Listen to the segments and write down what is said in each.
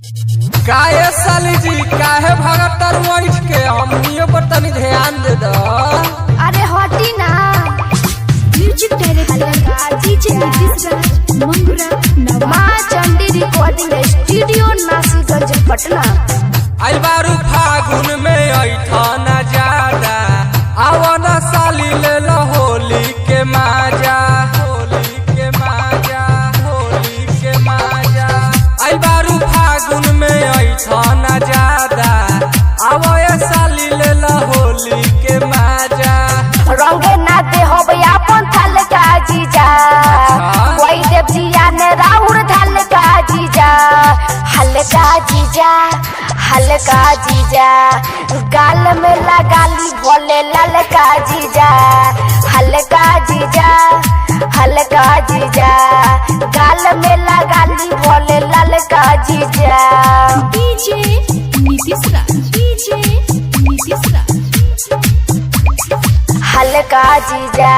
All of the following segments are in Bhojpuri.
काहे साली जी काहे भगत तरवैठ के हमनियो पर तनी ध्यान दे दो। अरे हटी ना। म्यूजिक डायरेक्टर डीजे नीतीश राज मंगुरा मां चंडी रिकॉर्डिंग स्टूडियो नासिकगंज पटना। आई बारू फागुन में ऐठा ना ज्यादा आवना साली ले लो होली के माजा होली के माजा होली के माजा। आई बारू फागुन में ऐठा ना ज्यादा आवो ये साली ले लो होली के माजा। रंगे ना दे हो अपन थल का जीजा कोई देव जिया ने राउर थल का जीजा हल्का जीजा हल्का जीजा गाल में लगाली भोले ललका जीजा हल्का जीजा हल्का जीजा गाल में लगाली भोले ललका जीजा। डीजे नीतीश राज डीजे नीतीश राज हल्का जीजा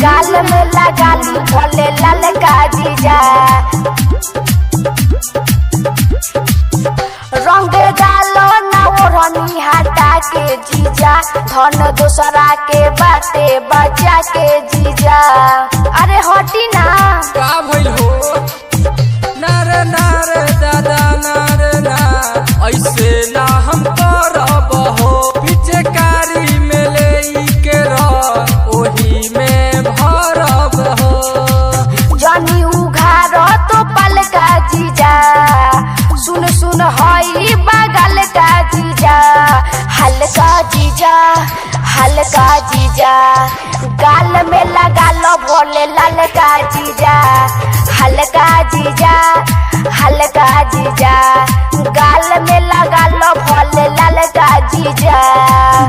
गाल में लगाली भोले ललका जीजा। रंग डालो ना ओढ़नी हटा के जीजा धन दूसरा के बाटे बचा के जीजा। अरे हटी ना। का भइल हो नारे नारे दादा नारे ना ऐसे ना हम करब हो पीछे कारी में ले के रह ओही में भरब हो। जानी उघार तो पल का जीजा सुन सुन हई बगल का जीजा हल्का जीजा हल्का जीजा गाल में लगा लो भोले ललका जीजा हल्का जीजा हल्का जीजा गाल में लगा लो भोले ललका जीजा।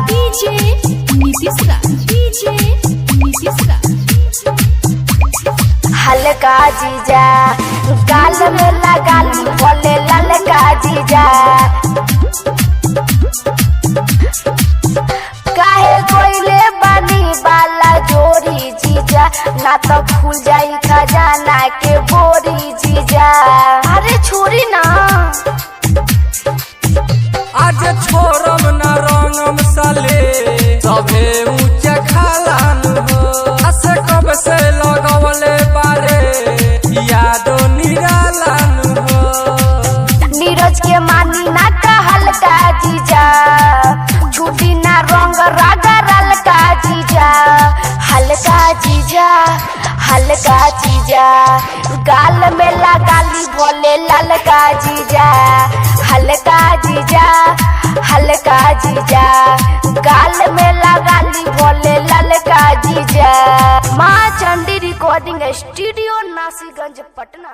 डीजे नीतीश राज डीजे नीतीश राज हल्का जीजा गाल में लगा ली भोले ललका जीजा। काहे कोइले बनी वाला जोड़ी जीजा ना तो खुल जाई खजाना के बोरी जीजा। अरे छोरी ना। आज छोरम ना रंगम साले सभे ऊंचे खालान हो असे कब से लगवले बारे यादो निरालान हो। नीरज के मानी ना कहल का जीजा छुटी ना रंग रगरल का जीजा हल्का जीजा हल्का जीजा गाल में लगाली भोले ललका जीजा हल्का जीजा हल्का जीजा गाल में लगाली भोले ललका जीजा। मां चंडी रिकॉर्डिंग स्टूडियो नासिकगंज पटना।